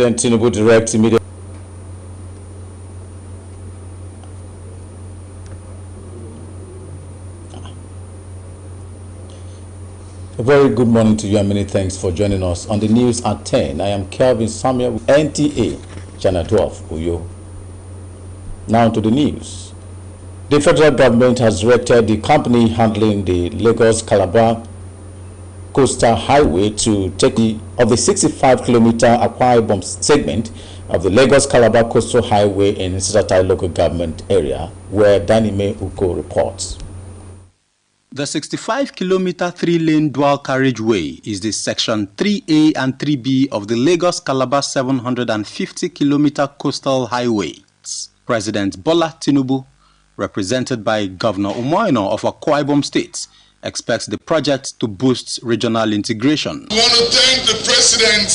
President Tinubu directs immediate A very good morning to you and many thanks for joining us on the news at 10. I am Kelvin Samuel with NTA, Channel 12, Uyo. Now to the news. The federal government has directed the company handling the Lagos-Calabar Coastal Highway to take the 65-kilometer Akwa Ibom segment of the Lagos-Calabar Coastal Highway in Nsukka local government area, where Danime Uko reports. The 65-kilometer three-lane dual carriageway is the Section 3A and 3B of the Lagos-Calabar 750-kilometer coastal highway. President Bola Tinubu, represented by Governor Umoino of Akwa Ibom State, expects the project to boost regional integration. I want to thank the President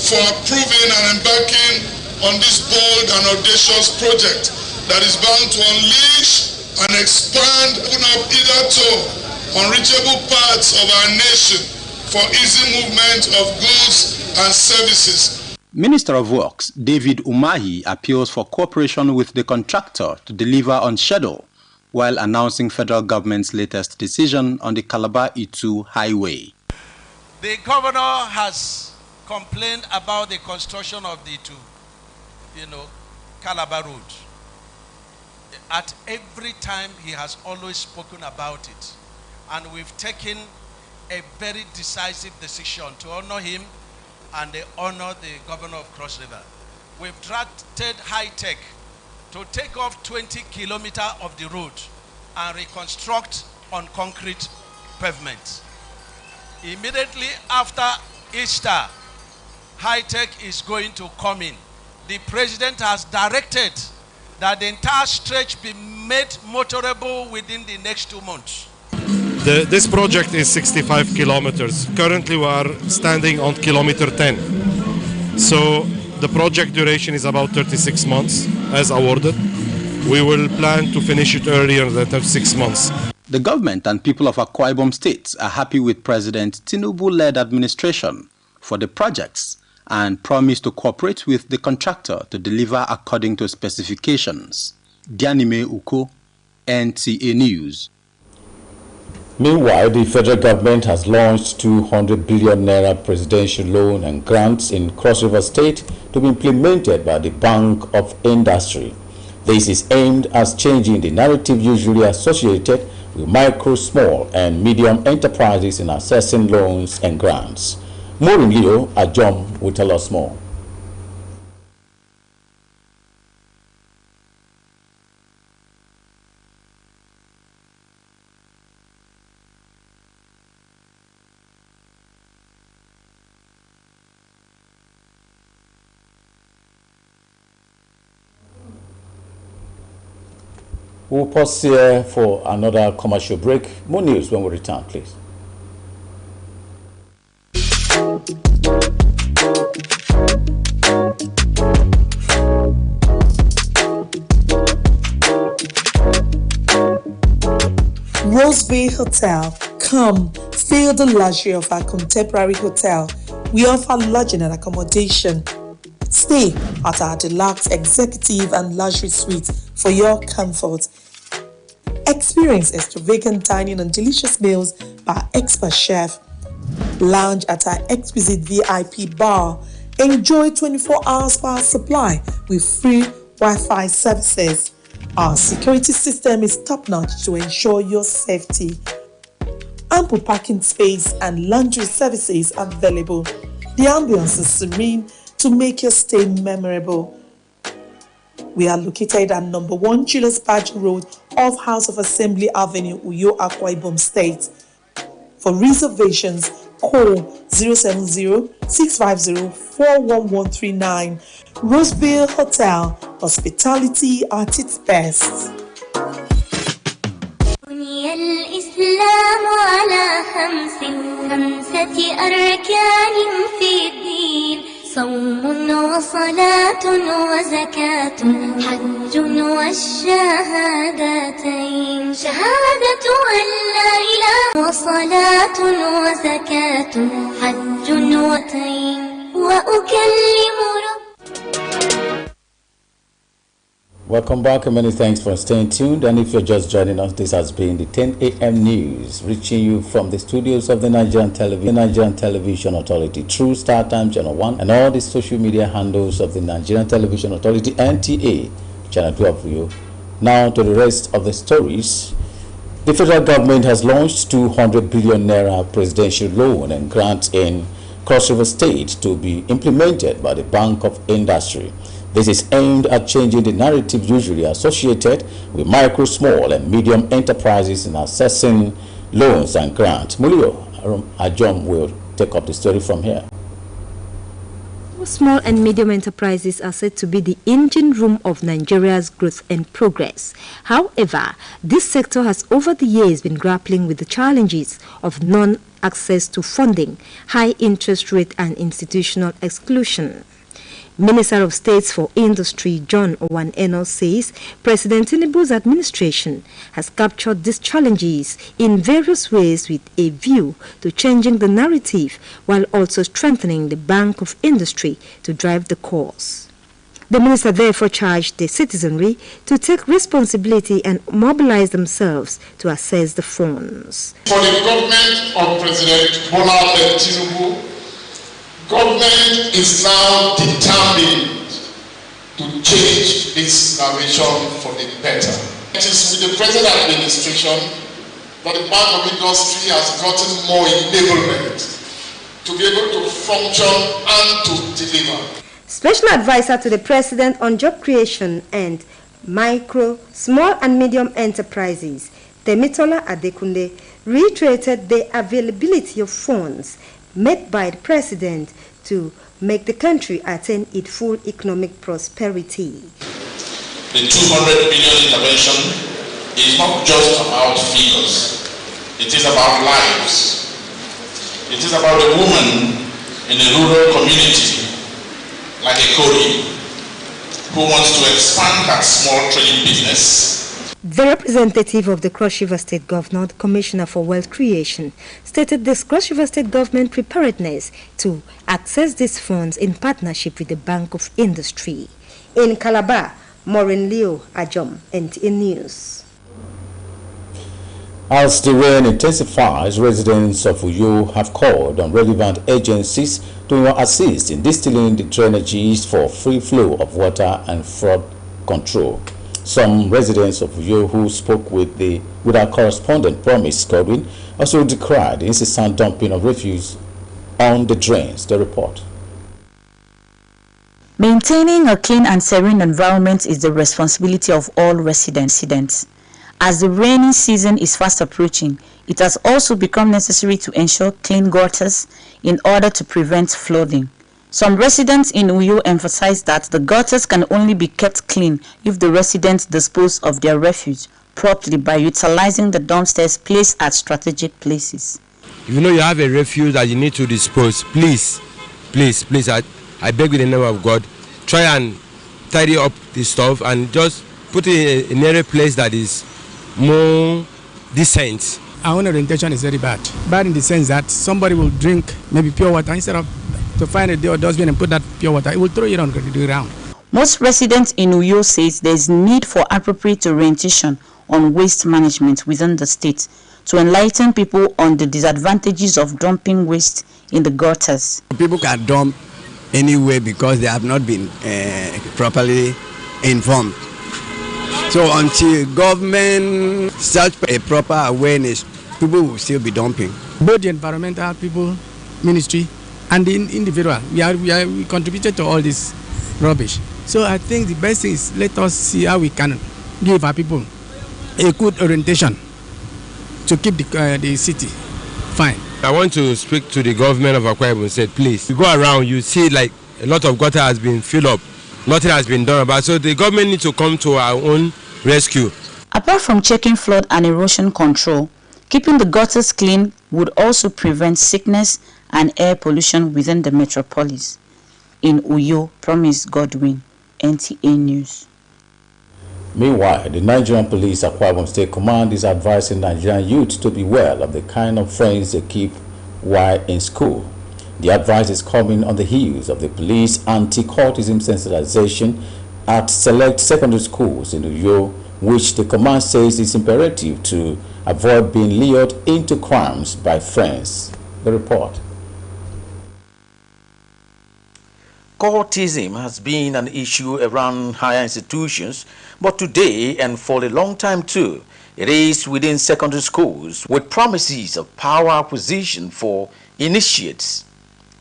for approving and embarking on this bold and audacious project that is bound to unleash and expand, open up hitherto unreachable parts of our nation for easy movement of goods and services. Minister of Works David Umahi appeals for cooperation with the contractor to deliver on schedule, while announcing federal government's latest decision on the Calabar-Itu highway. The governor has complained about the construction of the Itu, Calabar Road. At every time he has always spoken about it, and we've taken a very decisive decision to honor him and honor the governor of Cross River. We've drafted high-tech to take off 20 kilometers of the road and reconstruct on concrete pavement. Immediately after Easter, high-tech is going to come in. The president has directed that the entire stretch be made motorable within the next 2 months. This project is 65 kilometers. Currently we are standing on kilometer 10. So the project duration is about 36 months as awarded. We will plan to finish it earlier than 36 months. The government and people of Akwa Ibom State are happy with President Tinubu-led administration for the projects and promise to cooperate with the contractor to deliver according to specifications. Dianime Uko, NTA News. Meanwhile, the federal government has launched 200 billion naira presidential loan and grants in Cross River State to be implemented by the Bank of Industry. This is aimed at changing the narrative usually associated with micro, small, and medium enterprises in accessing loans and grants. Maureen Leo Ajom will tell us more. We'll pause here for another commercial break. More news when we return, please. Roseville Hotel. Come, feel the luxury of our contemporary hotel. We offer lodging and accommodation. Stay at our deluxe executive and luxury suite for your comfort. Experience extravagant dining and delicious meals by expert chef. Lounge at our exquisite VIP bar. Enjoy 24-hour power supply with free Wi-Fi services. Our security system is top-notch to ensure your safety. Ample parking space and laundry services available. The ambience is serene to make your stay memorable. We are located at number 1 Julius Badge Road off House of Assembly Avenue, Uyo, Akwa Ibom State. For reservations, call 070-650-41139. Roseville Hotel, hospitality at its best. بني الإسلام على خمسة أركان في الدين صوم وصلاة وزكاة حج والشهادتين شهادة أن لا إله وصلاة وزكاة حج وتين وأكلم رب Welcome back and many thanks for staying tuned. And if you're just joining us, this has been the 10 a.m. news reaching you from the studios of the Nigerian Television Authority through StarTimes Channel 1 and all the social media handles of the Nigerian Television Authority NTA Channel 12 for you. Now to the rest of the stories. The federal government has launched 200 billion naira presidential loan and grant in Cross River State to be implemented by the Bank of Industry. This is aimed at changing the narrative usually associated with micro, small, and medium enterprises in assessing loans and grants. Mulio Ajom will take up the story from here. Small and medium enterprises are said to be the engine room of Nigeria's growth and progress. However, this sector has over the years been grappling with the challenges of non-access to funding, high interest rate, and institutional exclusion. Minister of State for Industry John Owaneno says President Tinubu's administration has captured these challenges in various ways with a view to changing the narrative while also strengthening the Bank of Industry to drive the cause. The minister therefore charged the citizenry to take responsibility and mobilize themselves to access the funds. For the government of President Bola Tinubu, government is now determined to change this narration for the better. It is with the present administration that the Bank of Industry has gotten more enablement to be able to function and to deliver. Special advisor to the President on Job Creation and Micro, Small and Medium Enterprises, Temitola Adekunle, reiterated the availability of funds made by the President to make the country attain its full economic prosperity. The 200 billion intervention is not just about figures. It is about lives. It is about a woman in a rural community like Ekori who wants to expand her small trading business. The representative of the Cross River State Governor, the Commissioner for Wealth Creation, stated this Cross River State Government preparedness to access these funds in partnership with the Bank of Industry. In Calabar, Maureen Leo Ajom, NTA News. As the rain intensifies, residents of Uyo have called on relevant agencies to assist in distilling the drainages for free flow of water and flood control. Some residents of Uyo who spoke with our correspondent Promise Godwin also decried the incessant dumping of refuse on the drains. The report. Maintaining a clean and serene environment is the responsibility of all residents. As the rainy season is fast approaching, it has also become necessary to ensure clean gutters in order to prevent flooding. Some residents in Uyo emphasize that the gutters can only be kept clean if the residents dispose of their refuse properly by utilizing the dumpsters placed at strategic places. If you know you have a refuse that you need to dispose, please, I beg with the name of God, try and tidy up the stuff and just put it in a place that is more decent. Our own orientation is very bad. Bad in the sense that somebody will drink maybe pure water instead of to find a dustbin and put that pure water, it will throw it on the ground. Most residents in Uyo says there is need for appropriate orientation on waste management within the state to enlighten people on the disadvantages of dumping waste in the gutters. People can dump anywhere because they have not been properly informed. So until government starts a proper awareness, people will still be dumping. Both the environmental people, ministry, and the individual, we contributed to all this rubbish. So I think the best thing is let us see how we can give our people a good orientation to keep the city fine. I want to speak to the government of Akwa Ibom and say, please, you go around, you see like a lot of gutter has been filled up, nothing has been done about it. So the government needs to come to our own rescue. Apart from checking flood and erosion control, keeping the gutters clean would also prevent sickness and air pollution within the metropolis. In Uyo, Promise Godwin, NTA News. Meanwhile, the Nigerian Police Akwa Ibom State Command is advising Nigerian youth to beware of the kind of friends they keep while in school. The advice is coming on the heels of the police anti-cultism sensitization at select secondary schools in Uyo, which the command says is imperative to avoid being lured into crimes by friends. The report. Cultism has been an issue around higher institutions, but today, and for a long time too, it is within secondary schools with promises of power acquisition for initiates,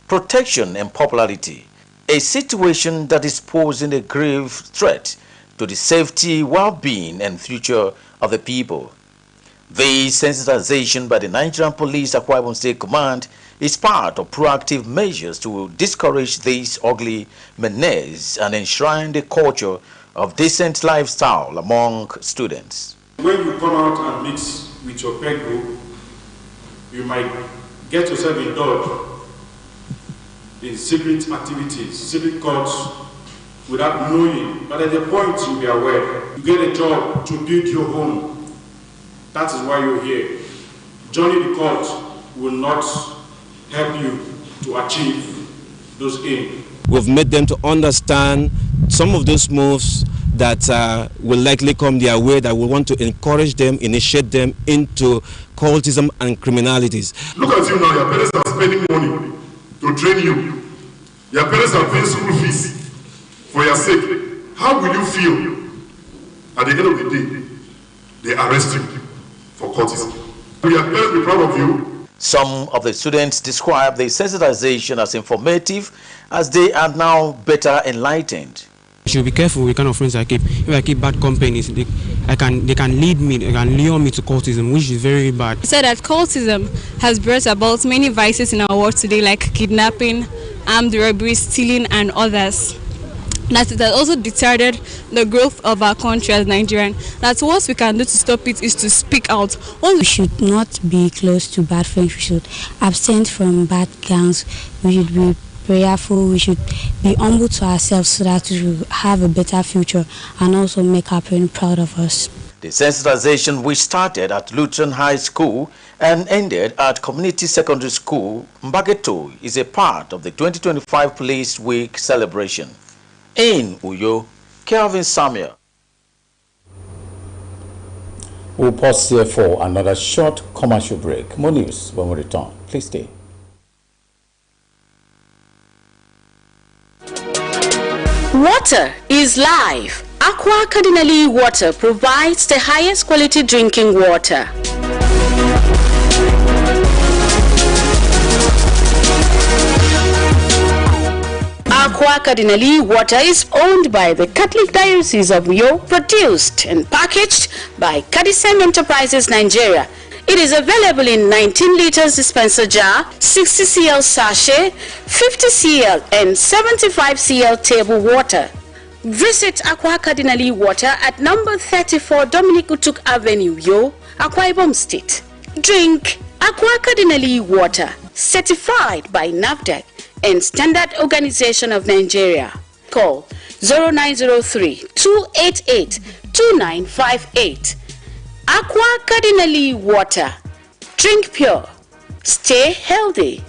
protection and popularity, a situation that is posing a grave threat to the safety, well-being and future of the people. This sensitization by the Nigerian Police Akwa Ibom State Command is part of proactive measures to discourage this ugly menace and enshrine the culture of decent lifestyle among students. When you come out and mix with your peer group, you might get yourself indulged in secret activities, secret cults, without knowing. But at the point you'll be aware, you get a job to build your home. That is why you're here. Joining the cult will not help you to achieve those aims. We've made them to understand some of those moves that will likely come their way, that we want to encourage them, initiate them into cultism and criminalities. Look at you now, your parents are spending money to train you. Your parents are paying school fees for your sake. How will you feel at the end of the day they arrest you for cultism? Will your parents be proud of you? Some of the students describe the sensitization as informative, as they are now better enlightened. You should be careful with the kind of friends I keep. If I keep bad companies, they can lead me, they can lure me to cultism, which is very bad. He said that cultism has brought about many vices in our world today, like kidnapping, armed robbery, stealing, and others. That it has also deterred the growth of our country as Nigerian. That what we can do to stop it is to speak out. We should not be close to bad friends. We should abstain from bad gangs. We should be prayerful. We should be humble to ourselves so that we will have a better future and also make our parents proud of us. The sensitization, which started at Lutheran High School and ended at Community Secondary School, Mbageto, is a part of the 2025 Police Week celebration. In Uyo, Kelvin Samuel. We'll pause here for another short commercial break. More news when we return. Please stay. Water is life. Aqua Cardinali Water provides the highest quality drinking water. Aqua Cardinali Water is owned by the Catholic Diocese of Uyo, produced and packaged by Cadisem Enterprises Nigeria. It is available in 19 liters dispenser jar, 60 cl sachet, 50 cl and 75 cl table water. Visit Aqua Cardinali Water at number 34 Dominic Utuk Avenue, Uyo, Akwa Ibom State. Drink Aqua Cardinali Water, certified by NAFDAC and Standard Organization of Nigeria. Call 0903-288-2958. Aqua Cardinali Water. Drink pure. Stay healthy.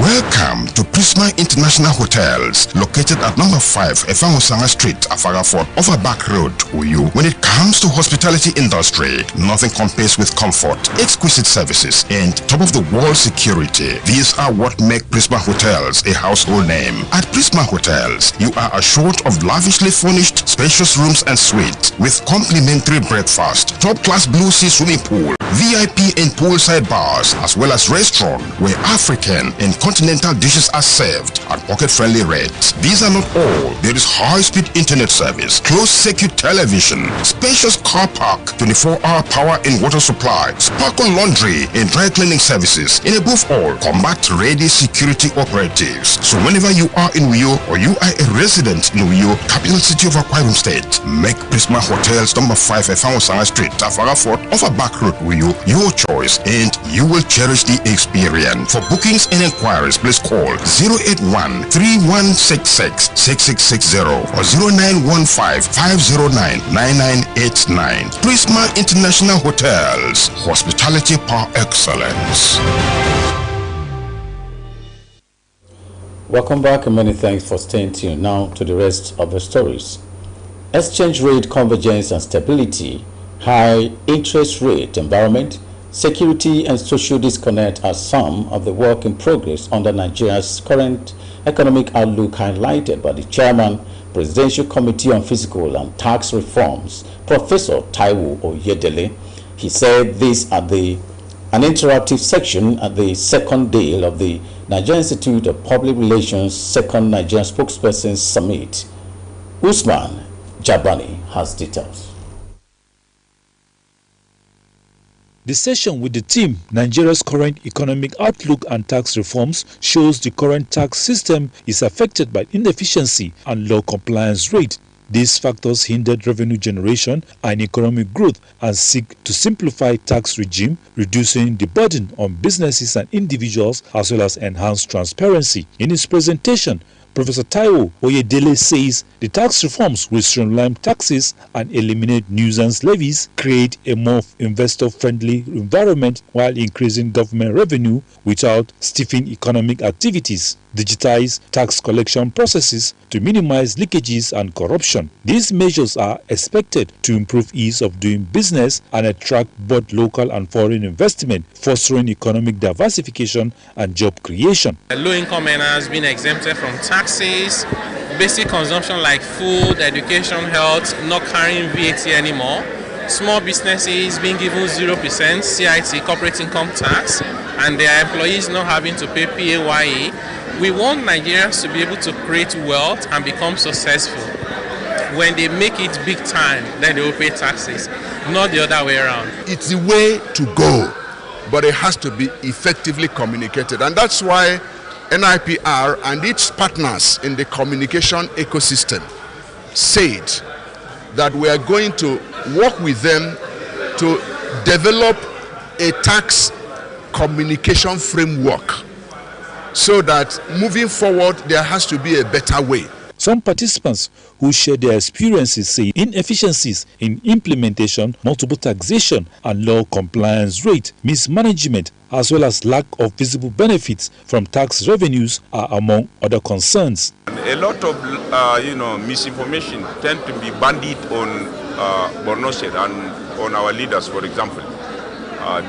Welcome to Prisma International Hotels, located at number 5 Efangosanga Street, Afarafort, off a back road, Uyu. When it comes to hospitality industry, nothing compares with comfort, exquisite services, and top-of-the-world security. These are what make Prisma Hotels a household name. At Prisma Hotels, you are assured of lavishly furnished, spacious rooms and suites with complimentary breakfast, top-class blue sea swimming pool, VIP and poolside bars, as well as restaurant where African and continental dishes are served at pocket-friendly rates. These are not all. There is high-speed internet service, closed-circuit television, spacious car park, 24-hour power and water supply, sparkle laundry and dry cleaning services, and above all, combat-ready security operatives. So whenever you are in Uyo or you are a resident in Uyo, capital city of Akwa Ibom State, make Prisma Hotels number 5 Efangosanga Street, Afarafort, off a back road Uyo your choice, and you will cherish the experience. For bookings and inquiries, please call 081-3166-6660 or 0915-509-9989. Prisma International Hotels, hospitality par excellence. Welcome back and many thanks for staying tuned. Now to the rest of the stories. Exchange rate convergence and stability, high interest rate environment, security and social disconnect are some of the work in progress under Nigeria's current economic outlook highlighted by the chairman, Presidential Committee on Fiscal and Tax Reforms, Professor Taiwo Oyedele. He said this at an interactive section at the second day of the Nigeria Institute of Public Relations Second Nigerian Spokesperson Summit. Usman Jabani has details. The session with the theme Nigeria's current economic outlook and tax reforms shows the current tax system is affected by inefficiency and low compliance rate. These factors hindered revenue generation and economic growth and seek to simplify tax regime, reducing the burden on businesses and individuals as well as enhance transparency. In his presentation, Professor Taiwo Oyedele says the tax reforms will streamline taxes and eliminate nuisance levies, create a more investor-friendly environment while increasing government revenue without stifling economic activities, digitize tax collection processes to minimize leakages and corruption. These measures are expected to improve ease of doing business and attract both local and foreign investment, fostering economic diversification and job creation. Low-income earners being exempted from taxes, basic consumption like food, education, health, not carrying VAT anymore, small businesses being given 0% CIT, corporate income tax, and their employees not having to pay PAYE. We want Nigerians to be able to create wealth and become successful. When they make it big time, then they will pay taxes, not the other way around. It's the way to go, but it has to be effectively communicated. And that's why NIPR and its partners in the communication ecosystem said that we are going to work with them to develop a tax communication framework so that moving forward there has to be a better way. Some participants who shared their experiences say inefficiencies in implementation, multiple taxation and low compliance rate, mismanagement, as well as lack of visible benefits from tax revenues are among other concerns. A lot of misinformation tend to be bandied on Borno State and on our leaders, for example.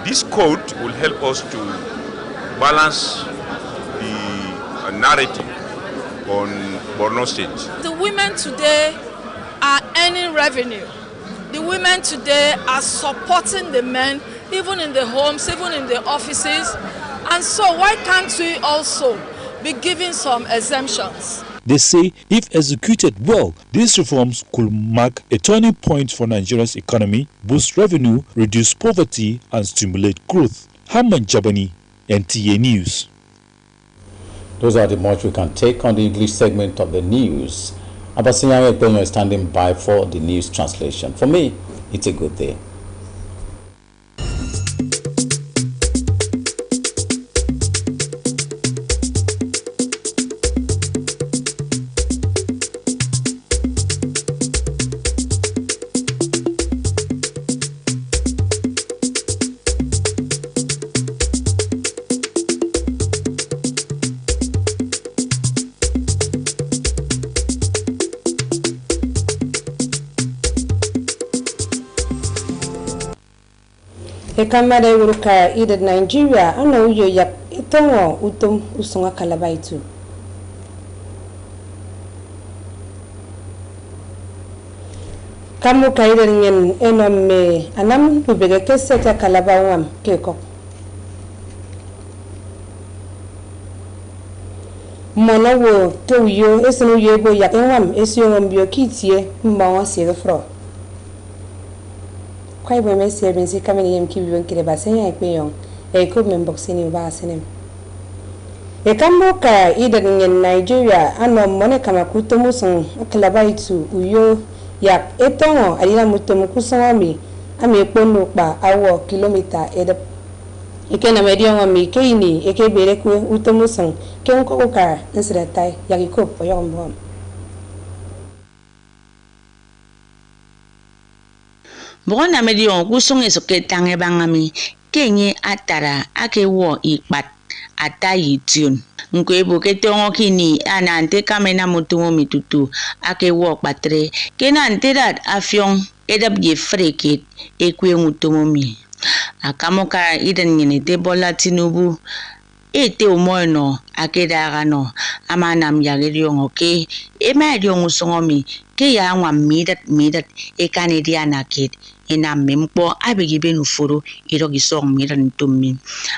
This code will help us to balance the narrative on Borno State. The women today are earning revenue. The women today are supporting the men, even in the homes, even in the offices. And so why can't we also be giving some exemptions? They say if executed well, these reforms could mark a turning point for Nigeria's economy, boost revenue, reduce poverty, and stimulate growth. Haman Jabani, NTA News. Those are the much we can take on the English segment of the news. Abasinyang Ekpenyo is standing by for the news translation. For me, it's a good day. Ekamada uruka ida Nigeria ana uyo yak itongo utum usunga kalabaitu. Kamu kaida ngen enome anam bubege keseta kalabawam keko. Mona wo to yo esenu yebo yak enwam esyo mbio kitie mbawa sirefro. Kwa hivyo mesi ya benzi kama ni mkibi wankile basenya ikweyon eko memboksini ubasenem. Ekamboka ida ngen Nigeria ano mone kama kutomusun kalabaitu uyo yak etongo alina mutomu kusongami ami ekpono pa awo kilomita edep. Ike na medio ngami keini eke berekwe utomusun ke unko ukara nsiretai yakikop oyombom. Bona medion kusong esoke tange bangami kenye atara ake wo ikpat atayi tune nkwe bokete ngokini anante kamena mutumo mitutu ake wo patre kenante dat afyong edap ye freket ekwe mutumo mi akamoka idan nyene te Bola Tinubu ete umono akedara no amanam yagerio ngoke emadio ngusongomi ke ya nwa midat ekanidia naked ina mempo abegibe nuforo irogisong miran tummi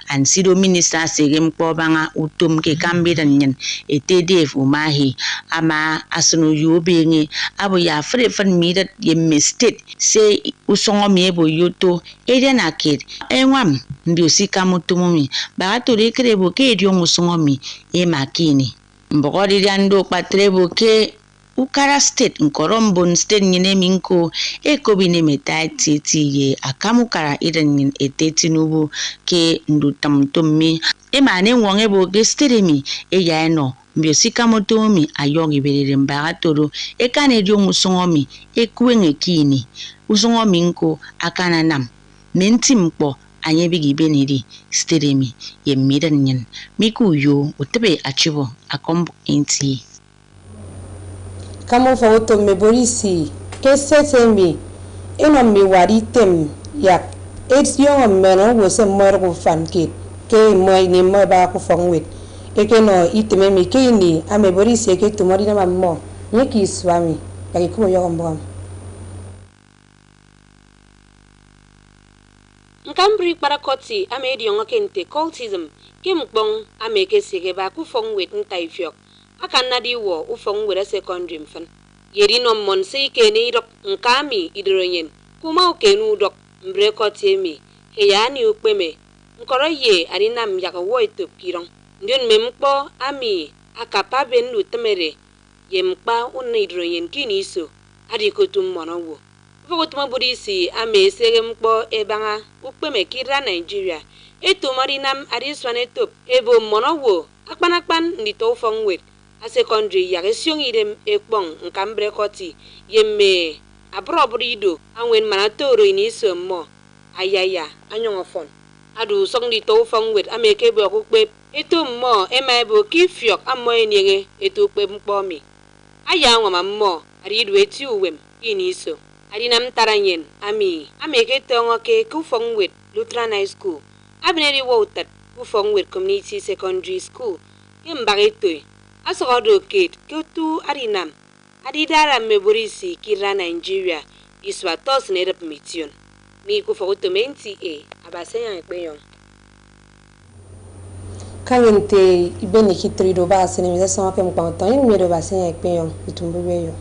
ansido minister segempo banga utum ke kambidan nyen etdf umahi ama asunu yobenge abo ya frefan midat ye state se usongomi ebo yoto ede naked enwam mbiosika mutumumi bagato rekrebo ke edio musongomi emakini mbogori diando patrebo ke Ukara State Nkorombon State nyine minko ekobine metati ye akamukara idan Tinubu ke ndutamtummi emane wonge boge steremi eyano mbiosika motomi ayongi berere mbagatoro ekane dio musongomi ekuenge kini usongomi nko akana nam menti mpo anyebigi benedi steremi ye midan nyen miku yo utebe achibo akombo enti Kamo fa oto me borisi ke setemi eno mi waritem yak yong meno wo se morgo fanke ke moy ni mo ba ko fongwet e ke no iteme mi ke ni ame borisi ke tumori na mammo nyeki swami kaki ko yo mbam Nkambri parakoti ame di yonga kente cultism kimkbong ame ke sege ba ku fongwet ntaifiok akan nadi wo ufong wera secondary mfan yeri no mon se ke ne dok nkami idronyen kuma o ke nu dok mbrekoti mi he yani ukpeme nkoro ye ari nam yaka wo itop kirong ndion memkpo ami akapa ben lu temere yempa un idronyen kini so adi ko tum monowo fogotum budisi ame segemkpo ebanga ukpeme kira Nigeria eto mari nam ari swane top ebo monowo akpanakpan ndito fongwet a secondary ya resion idem ekpong nkambre koti yemme abrobrido anwen manatoro ini semmo ayaya anyongofon adu songdi to fongwet ameke bo kokpe eto mo emaibo kifiok ammo enige eto kpe mpomi aya nwa mammo ari du eti uwem ini so ari nam taranyen ami ameke tongoke ku fongwet Lutheran High School abneri wotat ku fongwet Community Secondary School yembagetoy Asogodo kate kutu arinam adidara meborisi kira Nigeria iswa tos nerep mission mi ku fotomenti abasenya ekpeyon kangente ibeni kitrido ba sene mi sama pe mpa ton mi do basenya ekpeyon itumbubeyo